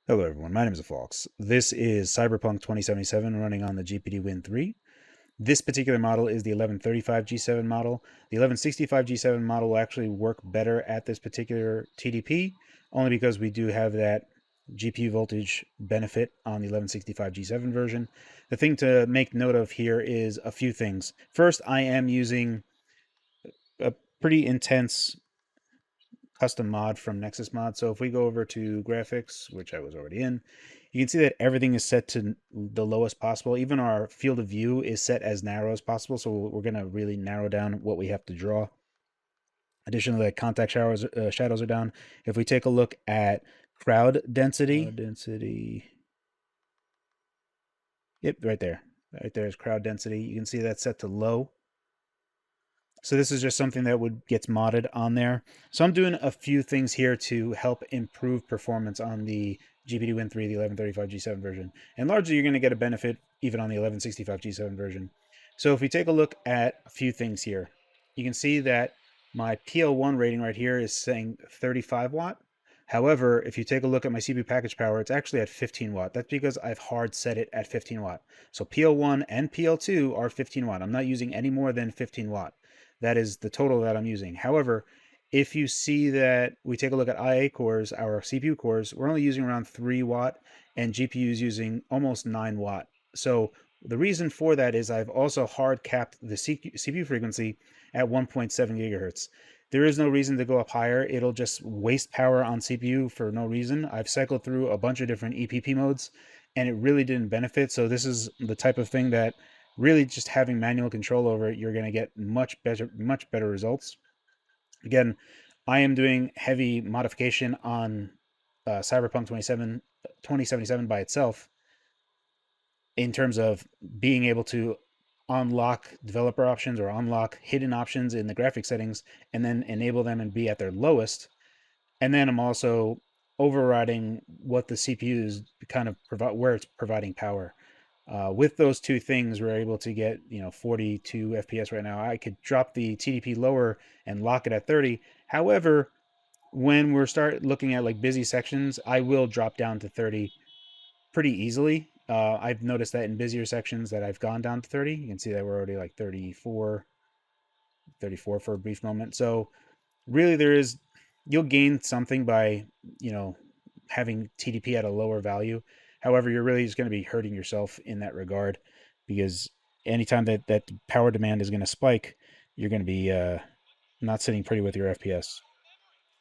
Hello everyone, my name is Phawx. This is Cyberpunk 2077 running on the GPD Win 3. This particular model is the 1135 G7 model. The 1165 G7 model will actually work better at this particular TDP, only because we do have that GPU voltage benefit on the 1165 G7 version. The thing to make note of here is a few things. First, I am using a pretty intense custom mod from Nexus Mod. So if we go over to graphics, which I was already in, you can see that everything is set to the lowest possible. Even our field of view is set as narrow as possible. So we're going to really narrow down what we have to draw. Additionally, contact shadows are down. If we take a look at crowd density, yep, right there. Right there is crowd density. You can see that's set to low. So this is just something that gets modded on there. So I'm doing a few things here to help improve performance on the GPD Win 3, the 1135 G7 version. And largely you're going to get a benefit even on the 1165 G7 version. So if we take a look at a few things here, you can see that my PL1 rating right here is saying 35 watt. However, if you take a look at my CPU package power, it's actually at 15 watt. That's because I've hard set it at 15 watt. So PL1 and PL2 are 15 watt. I'm not using any more than 15 watt. That is the total that I'm using. However, if you see that we take a look at IA cores, our CPU cores, we're only using around 3 watt and GPUs using almost 9 watt. So the reason for that is I've also hard capped the CPU frequency at 1.7 gigahertz. There is no reason to go up higher. It'll just waste power on CPU for no reason. I've cycled through a bunch of different EPP modes and it really didn't benefit. So this is the type of thing that really just having manual control over it, you're going to get much better results. Again, I am doing heavy modification on Cyberpunk 2077 by itself in terms of being able to unlock developer options or unlock hidden options in the graphic settings and then enable them and be at their lowest. And then I'm also overriding what the CPU is kind of where it's providing power. With those two things, we're able to get 42 FPS right now. I could drop the TDP lower and lock it at 30. However, when we're start looking at like busy sections, I will drop down to 30 pretty easily. I've noticed that in busier sections that I've gone down to 30. You can see that we're already like 34 for a brief moment. So really, you'll gain something by having TDP at a lower value. However, you're really just going to be hurting yourself in that regard because anytime that power demand is going to spike, you're going to be not sitting pretty with your FPS.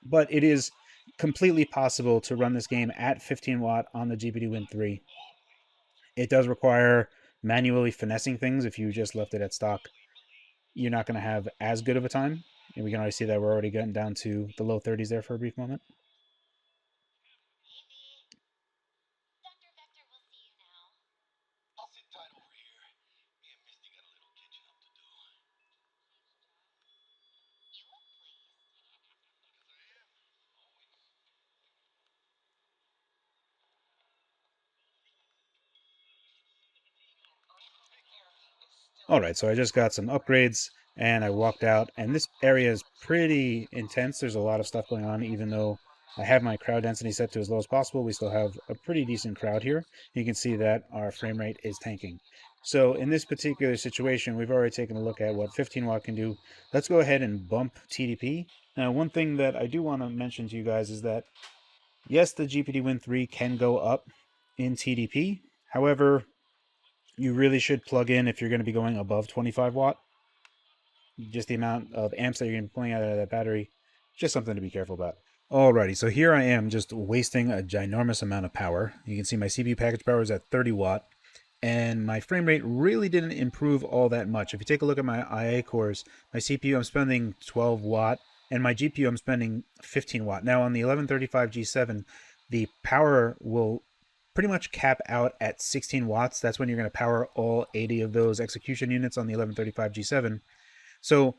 But it is completely possible to run this game at 15 watt on the GPD Win 3. It does require manually finessing things. If you just left it at stock, you're not going to have as good of a time. And we can already see that we're already getting down to the low 30s there for a brief moment. Alright, so I just got some upgrades and I walked out, and this area is pretty intense. There's a lot of stuff going on, even though I have my crowd density set to as low as possible. We still have a pretty decent crowd here. You can see that our frame rate is tanking. So in this particular situation, we've already taken a look at what 15 watt can do. Let's go ahead and bump TDP. Now, one thing that I do want to mention to you guys is that, yes, the GPD Win 3 can go up in TDP. However, you really should plug in if you're going to be going above 25 watt. Just the amount of amps that you're going to be pulling out of that battery, just something to be careful about. Alrighty, so here I am just wasting a ginormous amount of power. You can see my CPU package power is at 30 watt, and my frame rate really didn't improve all that much. If you take a look at my IA cores, my CPU I'm spending 12 watt, and my GPU I'm spending 15 watt. Now on the 1135 G7, the power will pretty much cap out at 16 watts. That's when you're going to power all 80 of those execution units on the 1135 G7. So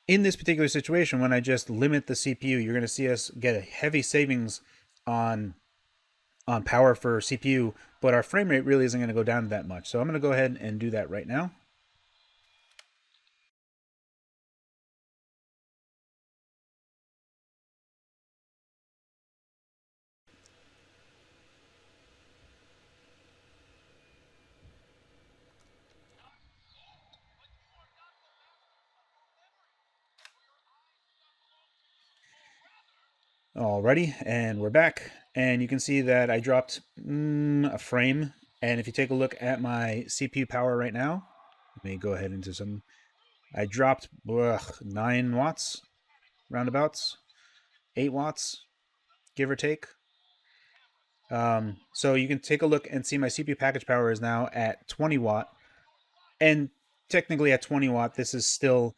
in this particular situation, when I just limit the CPU, you're going to see us get a heavy savings on power for CPU, but our frame rate really isn't going to go down that much. So I'm going to go ahead and do that right now. Alrighty, and we're back. And you can see that I dropped a frame. And if you take a look at my CPU power right now, let me go ahead into some. I dropped 9 watts, roundabouts, 8 watts, give or take. So you can take a look and see my CPU package power is now at 20 watt. And technically at 20 watt, this is still,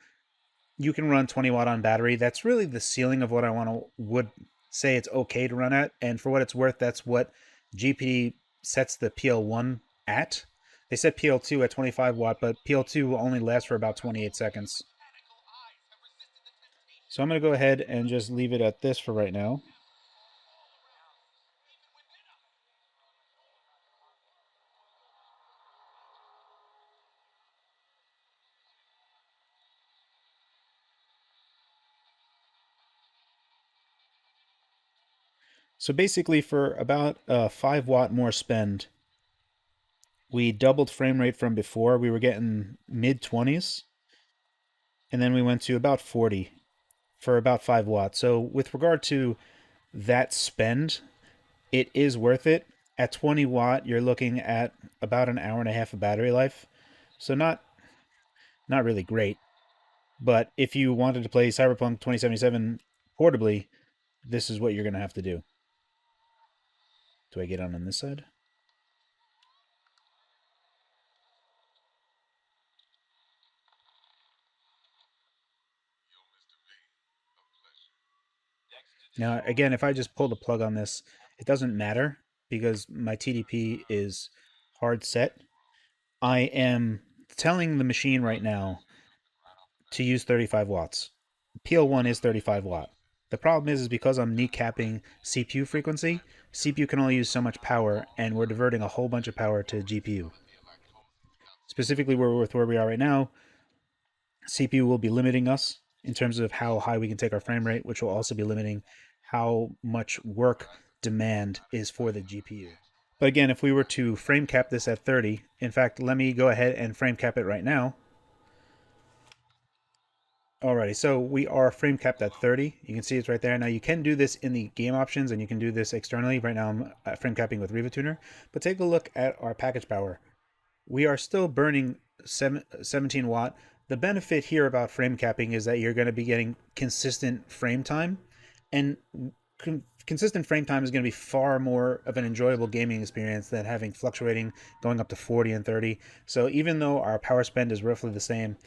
you can run 20 watt on battery. That's really the ceiling of what I would say it's okay to run at. And for what it's worth, that's what GPD sets the PL1 at. They set PL2 at 25 watt, but PL2 will only last for about 28 seconds. So I'm going to go ahead and just leave it at this for right now. So basically for about 5 watt more spend, we doubled frame rate from before. We were getting mid 20s, and then we went to about 40 for about 5 watts. So with regard to that spend, it is worth it. At 20 watt, you're looking at about an hour and a half of battery life. So not really great. But if you wanted to play Cyberpunk 2077 portably, this is what you're going to have to do. Do I get on this side? Now, again, if I just pull the plug on this, it doesn't matter because my TDP is hard set. I am telling the machine right now to use 35 watts. PL1 is 35 watt. The problem is because I'm kneecapping CPU frequency, CPU can only use so much power, and we're diverting a whole bunch of power to GPU. Specifically, with where we are right now, CPU will be limiting us in terms of how high we can take our frame rate, which will also be limiting how much work demand is for the GPU. But again, if we were to frame cap this at 30, in fact, let me go ahead and frame cap it right now. Alrighty, so we are frame capped at 30. You can see it's right there. Now you can do this in the game options and you can do this externally. Right now I'm frame capping with Riva Tuner. But take a look at our package power. We are still burning 17 watt. The benefit here about frame capping is that you're going to be getting consistent frame time. And consistent frame time is going to be far more of an enjoyable gaming experience than having fluctuating going up to 40 and 30. So even though our power spend is roughly the same,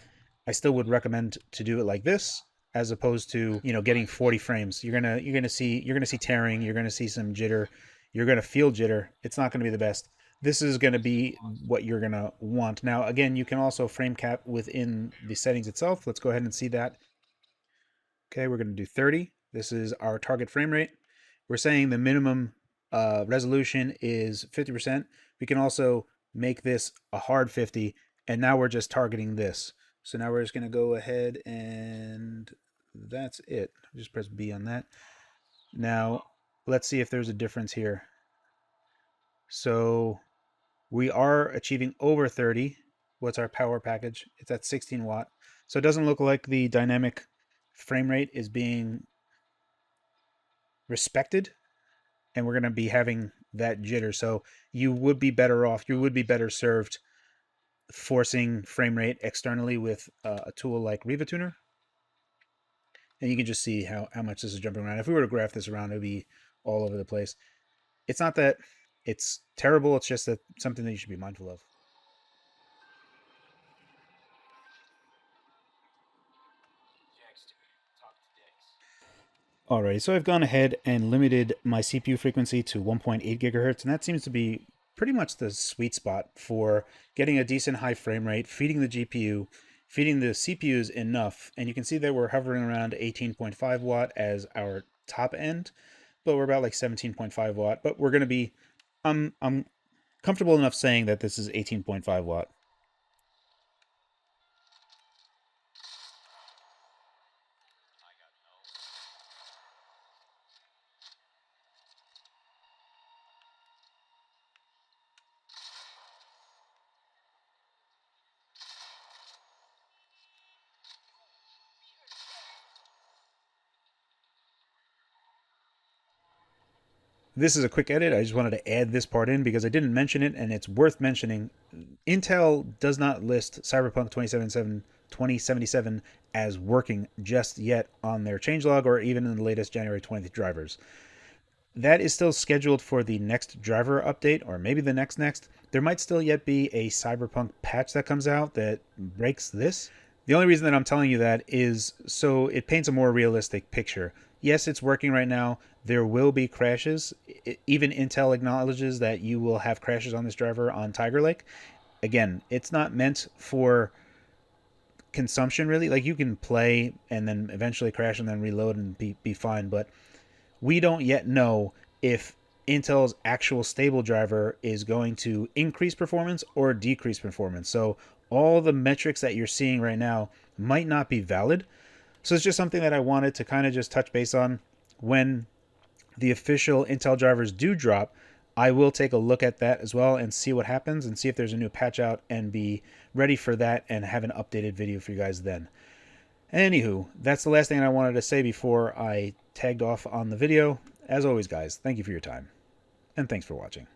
I still would recommend to do it like this as opposed to, getting 40 frames. You're gonna see tearing, you're gonna see some jitter, you're gonna feel jitter. It's not gonna be the best. This is gonna be what you're gonna want. Now again, you can also frame cap within the settings itself. Let's go ahead and see that. Okay, we're gonna do 30. This is our target frame rate. We're saying the minimum resolution is 50%. We can also make this a hard 50, and now we're just targeting this. So now we're just going to go ahead and that's it. Just press B on that. Now, let's see if there's a difference here. So we are achieving over 30. What's our power package? It's at 16 watt. So it doesn't look like the dynamic frame rate is being respected, and we're going to be having that jitter. So you would be better off, you would be better served forcing frame rate externally with a tool like Riva Tuner. And you can just see how much this is jumping around. If we were to graph this around, it would be all over the place. It's not that it's terrible, it's just that something that you should be mindful of. Alright, so I've gone ahead and limited my CPU frequency to 1.8 gigahertz, and that seems to be pretty much the sweet spot for getting a decent high frame rate, feeding the GPU, feeding the CPUs enough, and you can see that we're hovering around 18.5 watt as our top end, but we're about like 17.5 watt, but we're going to be, I'm comfortable enough saying that this is 18.5 watt. This is a quick edit. I just wanted to add this part in because I didn't mention it, and it's worth mentioning. Intel does not list Cyberpunk 2077 as working just yet on their changelog or even in the latest January 20th drivers. That is still scheduled for the next driver update, or maybe the next. There might still yet be a Cyberpunk patch that comes out that breaks this. The only reason that I'm telling you that is so it paints a more realistic picture. Yes, it's working right now. There will be crashes. Even Intel acknowledges that you will have crashes on this driver on Tiger Lake. Again, it's not meant for consumption really. Like you can play and then eventually crash and then reload and be fine, but we don't yet know if Intel's actual stable driver is going to increase performance or decrease performance. So all the metrics that you're seeing right now might not be valid. So it's just something that I wanted to kind of just touch base on. When the official Intel drivers do drop, I will take a look at that as well and see what happens and see if there's a new patch out and be ready for that and have an updated video for you guys then. Anywho, that's the last thing I wanted to say before I tagged off on the video. As always, guys, thank you for your time, and thanks for watching.